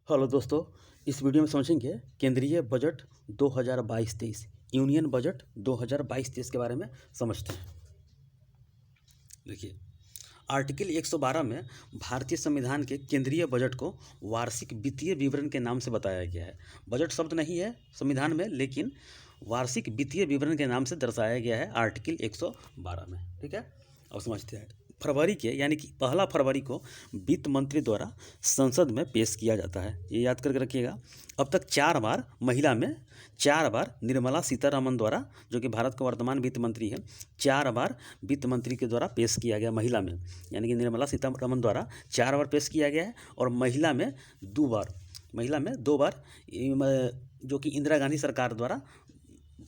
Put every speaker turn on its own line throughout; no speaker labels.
Hello दोस्तों, इस video में समझेंगे केंद्रीय बजट 2022-23 यूनियन बजट 2022-23 के बारे में समझते हैं। देखिए, आर्टिकल 112 में भारतीय संविधान के केंद्रीय बजट को वार्षिक वित्तीय विवरण के नाम से बताया गया है। बजट शब्द नहीं है संविधान में, लेकिन वार्षिक वित्तीय विवरण के नाम से दर्शाया गया है आर्टिकल 112 में। ठीक है, अब समझते हैं। फरवरी के यानी कि 1 फरवरी को वित्त मंत्री द्वारा संसद में पेश किया जाता है। ये याद करके रखिएगा। अब तक 4 बार महिला में, 4 बार निर्मला सीतारमण द्वारा, जो कि भारत का वर्तमान वित्त मंत्री है, 4 बार वित्त मंत्री के द्वारा पेश किया गया महिला में, यानी कि निर्मला सीतारमण द्वारा 4 बार पेश किया गया है। और महिला में 2 बार, जो कि इंदिरा गांधी सरकार द्वारा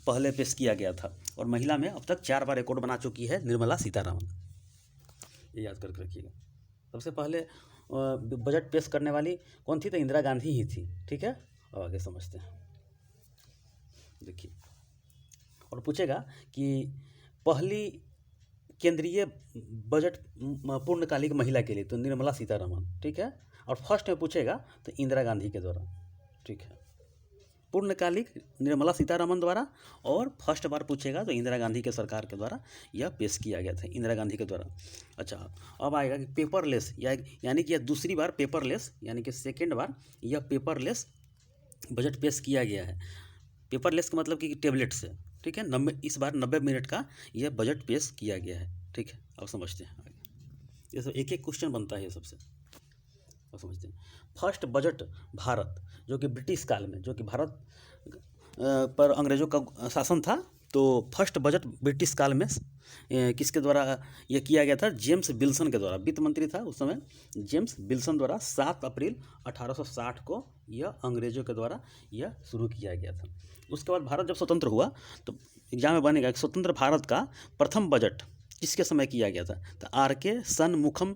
पहले पेश किया गया था। और महिला में अब तक 4 बार रिकॉर्ड बना चुकी है निर्मला सीतारमण। ये याद करके रखिएगा। सबसे पहले बजट पेश करने वाली कौन थी? तो इंदिरा गांधी ही थी। ठीक है, अब आगे समझते हैं। देखिए, और पूछेगा कि पहली केंद्रीय बजट पूर्णकालिक महिला के लिए, तो निर्मला सीतारमण। ठीक है, और फर्स्ट में पूछेगा तो इंदिरा गांधी के द्वारा। ठीक है, पूर्णकालिक निर्मला सीतारमण द्वारा, और फर्स्ट बार पूछेगा तो इंदिरा गांधी के सरकार के द्वारा यह पेश किया गया था, इंदिरा गांधी के द्वारा। अच्छा, अब आएगा कि पेपरलेस, यानी कि यह दूसरी बार पेपरलेस, यानी कि सेकेंड बार यह पेपरलेस बजट पेश किया गया है। पेपरलेस का मतलब कि टेबलेट से। ठीक है, इस बार 90 मिनट का यह बजट पेश किया गया है। ठीक है, अब समझते हैं आगे। ये सब एक एक क्वेश्चन बनता है ये सबसे। अब समझते हैं। फर्स्ट बजट भारत, जो कि ब्रिटिश काल में, जो कि भारत पर अंग्रेज़ों का शासन था, तो फर्स्ट बजट ब्रिटिश काल में किसके द्वारा यह किया गया था? जेम्स विल्सन के द्वारा। वित्त मंत्री था उस समय जेम्स विल्सन द्वारा 7 अप्रैल 1860 को यह अंग्रेज़ों के द्वारा यह शुरू किया गया था। उसके बाद भारत जब स्वतंत्र हुआ तो एग्जाम में बनेगा कि स्वतंत्र भारत का प्रथम बजट किसके समय किया गया था? तो आर.के. सनमुखम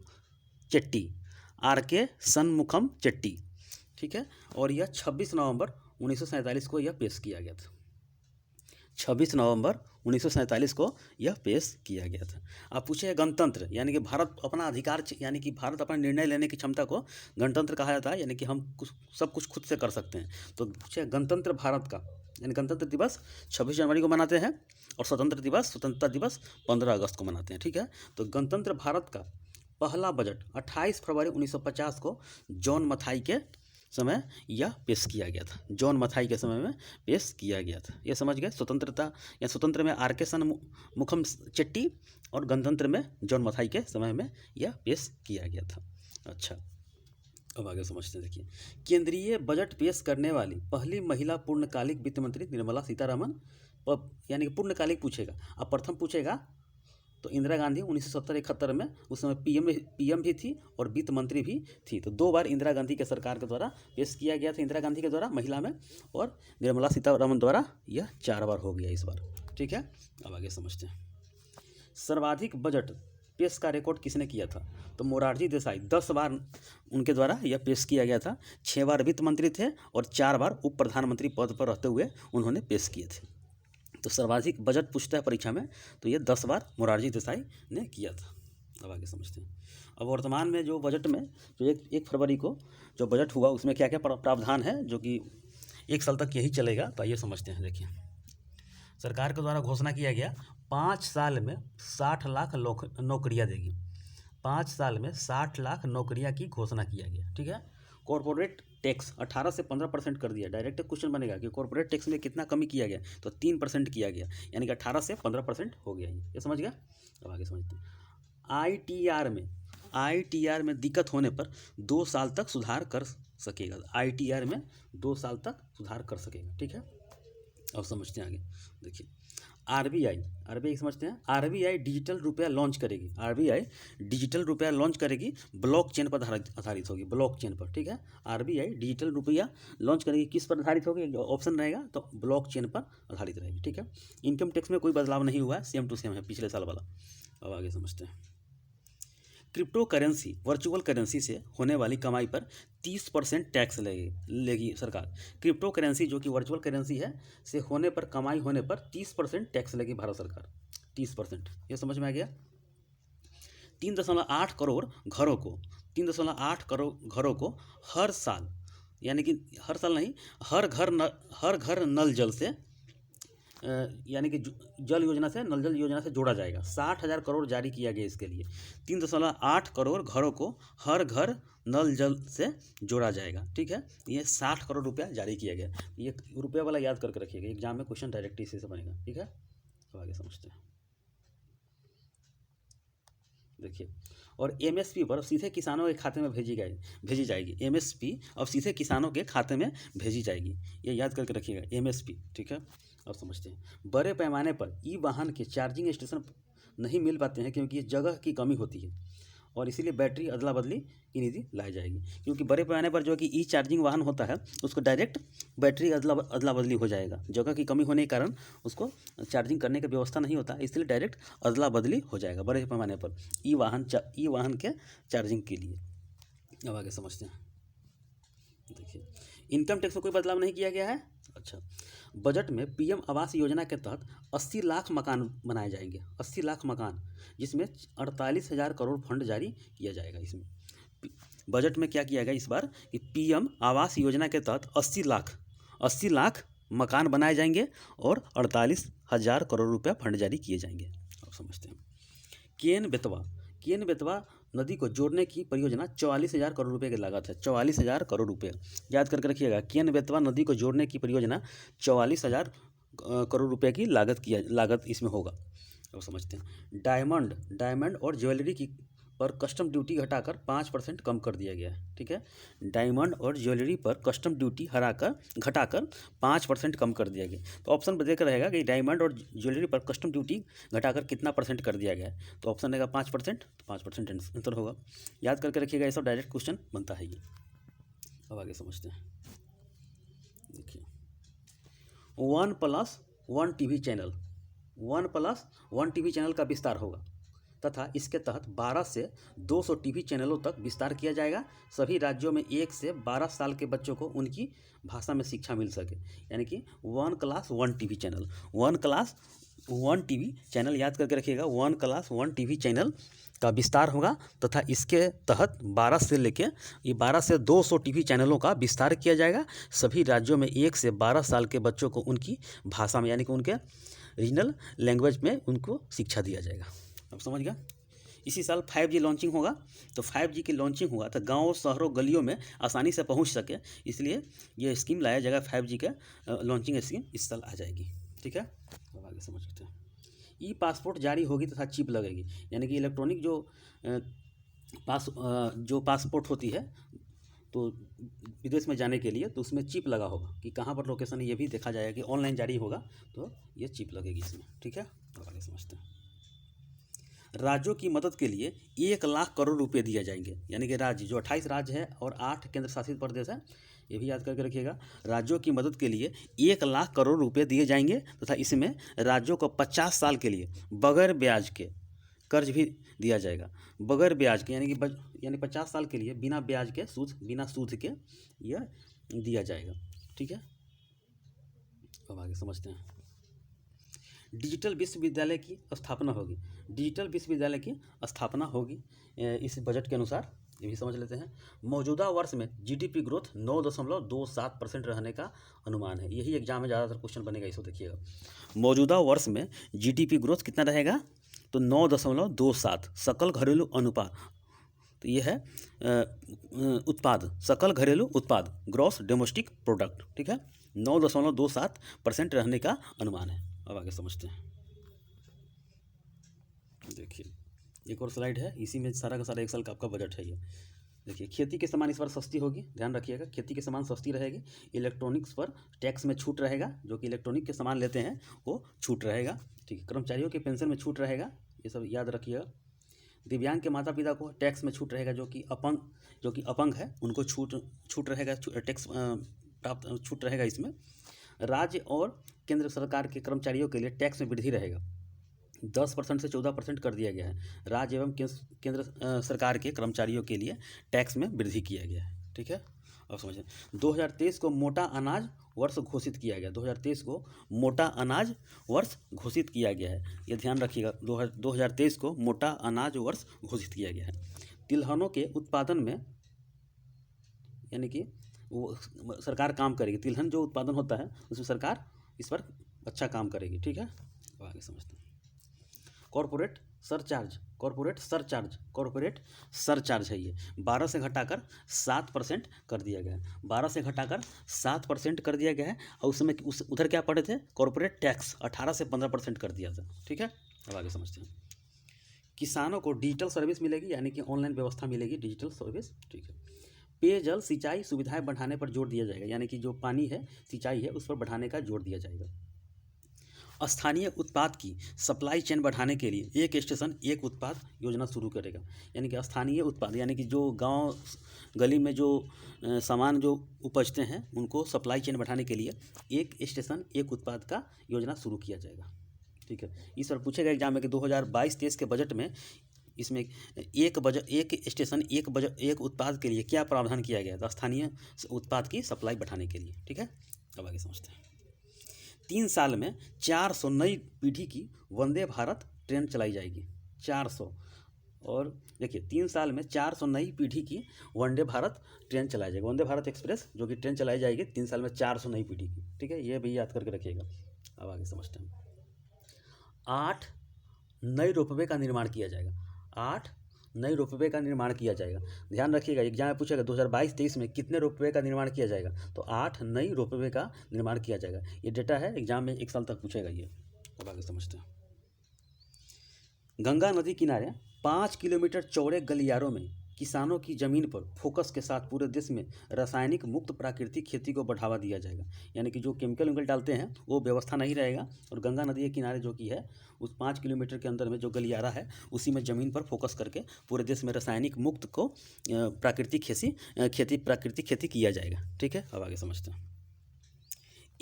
चेट्टी। ठीक है, और यह 26 नवंबर 1947 को यह पेश किया गया था। 26 नवंबर 1947 को यह पेश किया गया था। आप पूछे गणतंत्र, यानी कि भारत अपना अधिकार, यानी कि भारत अपना निर्णय लेने की क्षमता को गणतंत्र कहा जाता है, यानी कि हम सब कुछ खुद से कर सकते हैं। तो पूछे गणतंत्र भारत का, यानी गणतंत्र दिवस 26 जनवरी को मनाते हैं, और स्वतंत्रता दिवस 15 अगस्त को मनाते हैं। ठीक है, तो गणतंत्र भारत का पहला बजट 28 फरवरी 1950 को जॉन मथाई के समय यह पेश किया गया था। जॉन मथाई के समय में पेश किया गया था। ये समझ गए। स्वतंत्रता या स्वतंत्र में आर.के. सनमुखम चेट्टी, और गणतंत्र में जॉन मथाई के समय में यह पेश किया गया था। अच्छा, अब आगे समझते हैं। देखिए, केंद्रीय बजट पेश करने वाली पहली महिला पूर्णकालिक वित्त मंत्री निर्मला सीतारमण, यानी कि पूर्णकालिक पूछेगा। अब प्रथम पूछेगा तो इंदिरा गांधी 1970-71 में, उस समय पीएम भी थी और वित्त मंत्री भी थी। तो 2 बार इंदिरा गांधी के सरकार के द्वारा पेश किया गया था, इंदिरा गांधी के द्वारा महिला में, और निर्मला सीतारमण द्वारा यह 4 बार हो गया इस बार। ठीक है, अब आगे समझते हैं। सर्वाधिक बजट पेश का रिकॉर्ड किसने किया था? तो मोरारजी देसाई, 10 बार उनके द्वारा यह पेश किया गया था। 6 बार वित्त मंत्री थे और 4 बार उप प्रधानमंत्री पद पर रहते हुए उन्होंने पेश किए थे। तो सर्वाधिक बजट पूछता है परीक्षा में, तो ये 10 बार मोरारजी देसाई ने किया था। अब आगे समझते हैं। अब वर्तमान में जो बजट में, जो 1 फरवरी को जो बजट हुआ, उसमें क्या क्या प्रावधान है, जो कि 1 साल तक यही चलेगा। तो आइए समझते हैं। देखिए, सरकार के द्वारा घोषणा किया गया 5 साल में 60 लाख नौकरियाँ देगी। 5 साल में 60 लाख नौकरियाँ की घोषणा किया गया। ठीक है, कॉर्पोरेट टैक्स 18 से 15% कर दिया। डायरेक्ट क्वेश्चन बनेगा कि कॉर्पोरेट टैक्स में कितना कमी किया गया, तो 3% किया गया, यानी कि 18 से 15% हो गया। ये समझ गया। अब आगे समझते हैं। आईटीआर में दिक्कत होने पर 2 साल तक सुधार कर सकेगा। आईटीआर में 2 साल तक सुधार कर सकेगा। ठीक है, अब समझते हैं आगे। देखिए, आरबीआई समझते हैं। आरबीआई डिजिटल रुपया लॉन्च करेगी। आरबीआई डिजिटल रुपया लॉन्च करेगी, ब्लॉकचेन पर आधारित होगी, ब्लॉकचेन पर। ठीक है, आरबीआई डिजिटल रुपया लॉन्च करेगी, किस पर आधारित होगी? ऑप्शन रहेगा तो ब्लॉकचेन पर आधारित रहेगी। ठीक है, इनकम टैक्स में कोई बदलाव नहीं हुआ है, सेम टू सेम है पिछले साल वाला। अब आगे समझते हैं। क्रिप्टो करेंसी, वर्चुअल करेंसी से होने वाली कमाई पर 30% टैक्स लेगी सरकार। क्रिप्टो करेंसी, जो कि वर्चुअल करेंसी है, से होने पर, कमाई होने पर 30% टैक्स लेगी भारत सरकार। 30%, ये समझ में आ गया। 3.8 करोड़ घरों को 3.8 करोड़ घरों को हर साल यानी कि हर साल नहीं, हर घर नल जल से यानी कि जल योजना से, नल जल योजना से जोड़ा जाएगा। 60,000 करोड़ जारी किया गया इसके लिए। 3.8 करोड़ घरों को हर घर नल जल से जोड़ा जाएगा। ठीक है, ये 60 करोड़ रुपया जारी किया गया। ये रुपया वाला याद करके रखिएगा, एग्जाम में क्वेश्चन डायरेक्ट इसी से बनेगा। ठीक है, तो आगे समझते हैं। देखिए, और एमएसपी पर सीधे किसानों के खाते में भेजी जाएगी। एमएसपी अब सीधे किसानों के खाते में भेजी जाएगी, ये याद करके रखिएगा, एमएसपी। ठीक है, अब समझते हैं। बड़े पैमाने पर ई वाहन के चार्जिंग स्टेशन नहीं मिल पाते हैं क्योंकि ये जगह की कमी होती है, और इसीलिए बैटरी अदला बदली की नीति लाई जाएगी। क्योंकि बड़े पैमाने पर जो कि ई चार्जिंग वाहन होता है उसको डायरेक्ट बैटरी अदला बदली हो जाएगा। जगह की कमी होने के कारण उसको चार्जिंग करने की व्यवस्था नहीं होता, इसलिए डायरेक्ट अदला बदली हो जाएगा बड़े पैमाने पर ई वाहन के चार्जिंग के लिए। अब आगे समझते हैं। देखिए, इनकम टैक्स में कोई बदलाव नहीं किया गया है। अच्छा, बजट में पीएम आवास योजना के तहत 80 लाख मकान बनाए जाएंगे। 80 लाख मकान, जिसमें 48,000 करोड़ फंड जारी किया जाएगा। इसमें बजट में क्या किया गया इस बार कि पीएम आवास योजना के तहत 80 लाख मकान बनाए जाएंगे और 48,000 करोड़ रुपया फंड जारी किए जाएंगे। अब समझते हैं। केन बेतवा नदी को जोड़ने की परियोजना 44,000 करोड़ रुपए की लागत है। 44,000 करोड़ रुपए याद करके रखिएगा। केन बेतवा नदी को जोड़ने की परियोजना 44,000 करोड़ रुपए की लागत इसमें होगा। अब समझते हैं। डायमंड और ज्वेलरी की पर कस्टम ड्यूटी घटाकर 5% कम कर दिया गया है। ठीक है, डायमंड और ज्वेलरी पर कस्टम ड्यूटी घटाकर 5% कम कर दिया गया। तो ऑप्शन देकर रहेगा कि डायमंड और ज्वेलरी पर कस्टम ड्यूटी घटाकर कितना परसेंट कर दिया गया है, तो ऑप्शन रहेगा 5%, तो 5% आंसर होगा। याद करके रखिएगा, ये सब डायरेक्ट क्वेश्चन बनता है ये। अब आगे समझते हैं। देखिए, 1+1 टीवी चैनल, 1+1 टीवी चैनल का विस्तार होगा तथा इसके तहत 12 से 200 टीवी चैनलों तक विस्तार किया जाएगा। सभी राज्यों में 1 से 12 साल के बच्चों को उनकी भाषा में शिक्षा मिल सके। यानी कि 1+1 टीवी चैनल, 1+1 टीवी चैनल याद करके रखिएगा। 1+1 टीवी चैनल का विस्तार होगा तथा इसके तहत 12 से 200 टीवी चैनलों का विस्तार किया जाएगा। सभी राज्यों में 1 से 12 साल के बच्चों को उनकी भाषा में, यानी कि उनके रीजनल लैंग्वेज में उनको शिक्षा दिया जाएगा। अब समझ गया। इसी साल 5G लॉन्चिंग होगा, तो 5G की लॉन्चिंग हुआ तो गाँव, शहरों, गलियों में आसानी से पहुंच सके, इसलिए ये स्कीम लाया जाएगा। 5G का लॉन्चिंग स्कीम इस साल आ जाएगी। ठीक है, अब आगे समझ सकते हैं। ई पासपोर्ट जारी होगी तथा चिप लगेगी, यानी कि इलेक्ट्रॉनिक जो पासपोर्ट होती है तो विदेश में जाने के लिए, तो उसमें चिप लगा होगा कि कहाँ पर लोकेशन है, ये भी देखा जाएगा कि ऑनलाइन जारी होगा तो ये चिप लगेगी इसमें। ठीक है, अब आगे समझते हैं। राज्यों की मदद के लिए 1 लाख करोड़ रुपए दिए जाएंगे, यानी कि राज्य जो 28 राज्य है और 8 केंद्र शासित प्रदेश है, ये भी याद करके रखिएगा। राज्यों की मदद के लिए 1 लाख करोड़ रुपए दिए जाएंगे तथा इसमें राज्यों को 50 साल के लिए बगैर ब्याज के कर्ज भी दिया जाएगा। बगैर ब्याज के यानी 50 साल के लिए बिना ब्याज के बिना सूद के यह दिया जाएगा। ठीक है, अब आगे समझते हैं। डिजिटल विश्वविद्यालय की स्थापना होगी। डिजिटल विश्वविद्यालय की स्थापना होगी इस बजट के अनुसार, ये भी समझ लेते हैं। मौजूदा वर्ष में जीडीपी ग्रोथ 9.27% रहने का अनुमान है। यही एग्जाम में ज़्यादातर क्वेश्चन बनेगा, इसको देखिएगा। मौजूदा वर्ष में जीडीपी ग्रोथ कितना रहेगा, तो 9.27। सकल घरेलू अनुपात, तो ये है सकल घरेलू उत्पाद, ग्रॉस डोमेस्टिक प्रोडक्ट। ठीक है, 9.27% रहने का अनुमान है। अब आगे समझते हैं। देखिए, एक और स्लाइड है, इसी में सारा का सारा एक साल का आपका बजट है ये। देखिए, खेती के सामान इस बार सस्ती होगी, ध्यान रखिएगा, खेती के सामान सस्ती रहेगी। इलेक्ट्रॉनिक्स पर टैक्स में छूट रहेगा, जो कि इलेक्ट्रॉनिक के सामान लेते हैं वो छूट रहेगा। ठीक है, कर्मचारियों के पेंशन में छूट रहेगा, ये सब याद रखिएगा। दिव्यांग के माता पिता को टैक्स में छूट रहेगा, जो कि अपंग है उनको छूट रहेगा, टैक्स प्राप्त छूट रहेगा इसमें। राज्य और केंद्र सरकार के कर्मचारियों के लिए टैक्स में वृद्धि रहेगा, 10% से 14% कर दिया गया है। राज्य एवं केंद्र सरकार के कर्मचारियों के लिए टैक्स में वृद्धि किया गया है। ठीक है, अब समझें। 2023 को मोटा अनाज वर्ष घोषित किया गया। 2023 को मोटा अनाज वर्ष घोषित किया गया है, ये ध्यान रखिएगा। 2023 को मोटा अनाज वर्ष घोषित किया गया है। तिलहनों के उत्पादन में, यानी कि वो सरकार काम करेगी, तिलहन जो उत्पादन होता है उसमें सरकार इस पर अच्छा काम करेगी। ठीक है, अब आगे समझते हैं। कॉरपोरेट सरचार्ज, कॉरपोरेट सरचार्ज है ये 12 से घटाकर 7% कर दिया गया है। 12 से घटाकर 7% कर दिया गया है। और उसमें उधर क्या पढ़े थे, कॉरपोरेट टैक्स 18 से 15% कर दिया था। ठीक है, अब आगे समझते हैं। किसानों को डिजिटल सर्विस मिलेगी, यानी कि ऑनलाइन व्यवस्था मिलेगी, डिजिटल सर्विस। ठीक है, पेयजल सिंचाई सुविधाएं बढ़ाने पर जोर दिया जाएगा, यानी कि जो पानी है, सिंचाई है, उस पर बढ़ाने का जोर दिया जाएगा। स्थानीय उत्पाद की सप्लाई चेन बढ़ाने के लिए एक स्टेशन एक उत्पाद योजना शुरू करेगा, यानी कि स्थानीय उत्पाद, यानी कि जो गांव गली में जो सामान जो उपजते हैं उनको सप्लाई चेन बढ़ाने के लिए एक स्टेशन एक उत्पाद का योजना शुरू किया जाएगा। ठीक है, इस पर पूछेगा एग्जाम में कि 2022-23 के बजट में इसमें एक स्टेशन एक उत्पाद के लिए क्या प्रावधान किया गया था, स्थानीय उत्पाद की सप्लाई बढ़ाने के लिए। ठीक है, अब आगे समझते हैं। 3 साल में 400 नई पीढ़ी की वंदे भारत ट्रेन चलाई जाएगी, 400। और देखिए 3 साल में 400 नई पीढ़ी की वंदे भारत ट्रेन चलाई जाएगी, वंदे भारत एक्सप्रेस जो कि ट्रेन चलाई जाएगी 3 साल में 400 नई पीढ़ी की। ठीक है, ये भी याद करके रखिएगा। अब आगे समझते हैं। 8 नए रोपवे का निर्माण किया जाएगा, 8 नए रोपवे का निर्माण किया जाएगा। ध्यान रखिएगा, एग्जाम में पूछेगा 2022-23 में कितने रोपवे का निर्माण किया जाएगा, तो 8 नई रोपवे का निर्माण किया जाएगा। ये डेटा है, एग्जाम में 1 साल तक पूछेगा ये। अब आगे समझते हैं। गंगा नदी किनारे 5 किलोमीटर चौड़े गलियारों में किसानों की ज़मीन पर फोकस के साथ पूरे देश में रासायनिक मुक्त प्राकृतिक खेती को बढ़ावा दिया जाएगा, यानी कि जो केमिकल वेमिकल डालते हैं वो व्यवस्था नहीं रहेगा। और गंगा नदी के किनारे जो कि है उस 5 किलोमीटर के अंदर में जो गलियारा है उसी में ज़मीन पर फोकस करके पूरे देश में रासायनिक मुक्त को प्राकृतिक खेती किया जाएगा। ठीक है, अब आगे समझते हैं।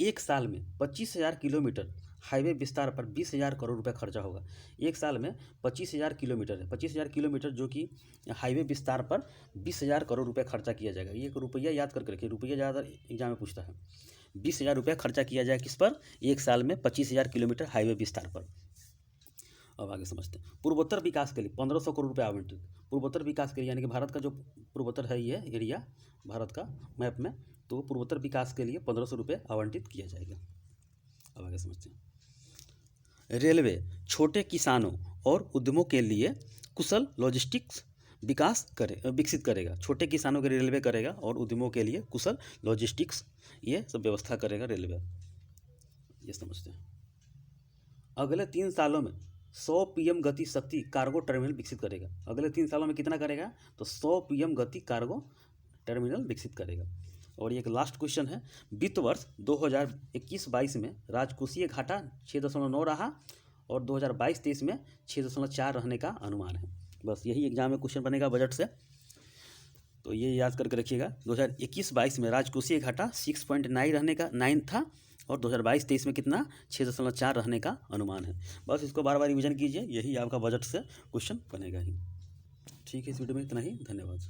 1 साल में 25,000 किलोमीटर हाईवे विस्तार पर 20,000 करोड़ रुपए खर्चा होगा। 1 साल में 25,000 किलोमीटर है, 25,000 किलोमीटर जो कि हाईवे विस्तार पर 20,000 करोड़ रुपए खर्चा किया जाएगा। ये एक रुपया याद करके रखिए, रुपया ज़्यादा एग्जाम में पूछता है। 20,000 रुपया खर्चा किया जाएगा किस पर, 1 साल में 25,000 किलोमीटर हाईवे विस्तार पर। अब आगे समझते हैं। पूर्वोत्तर विकास के लिए 1,500 करोड़ रुपये आवंटित, पूर्वोत्तर विकास के लिए, यानी कि भारत का जो पूर्वोत्तर है ये एरिया भारत का मैप में, तो पूर्वोत्तर विकास के लिए 1,500 रुपये आवंटित किया जाएगा। अब आगे समझते हैं। रेलवे छोटे किसानों और उद्यमों के लिए कुशल लॉजिस्टिक्स विकसित करेगा। छोटे किसानों के लिए रेलवे करेगा और उद्यमों के लिए कुशल लॉजिस्टिक्स ये सब व्यवस्था करेगा रेलवे। ये समझते हैं। अगले 3 सालों में 100 PM गति शक्ति कार्गो टर्मिनल विकसित करेगा। अगले 3 सालों में कितना करेगा, तो 100 PM गति कार्गो टर्मिनल विकसित करेगा। और एक लास्ट क्वेश्चन है, वित्त वर्ष 2021-22 में राजकोषीय घाटा 6.9 रहा और 2022-23 में 6.4 रहने का अनुमान है। बस यही एग्जाम में क्वेश्चन बनेगा बजट से, तो ये याद करके रखिएगा। 2021-22 में राजकोषीय घाटा 6.9 रहने का 9 था और 2022-23 में कितना 6.4 रहने का अनुमान है। बस इसको बार बार रिविजन कीजिए, यही आपका बजट से क्वेश्चन बनेगा ही। ठीक है, इस वीडियो में इतना ही, धन्यवाद।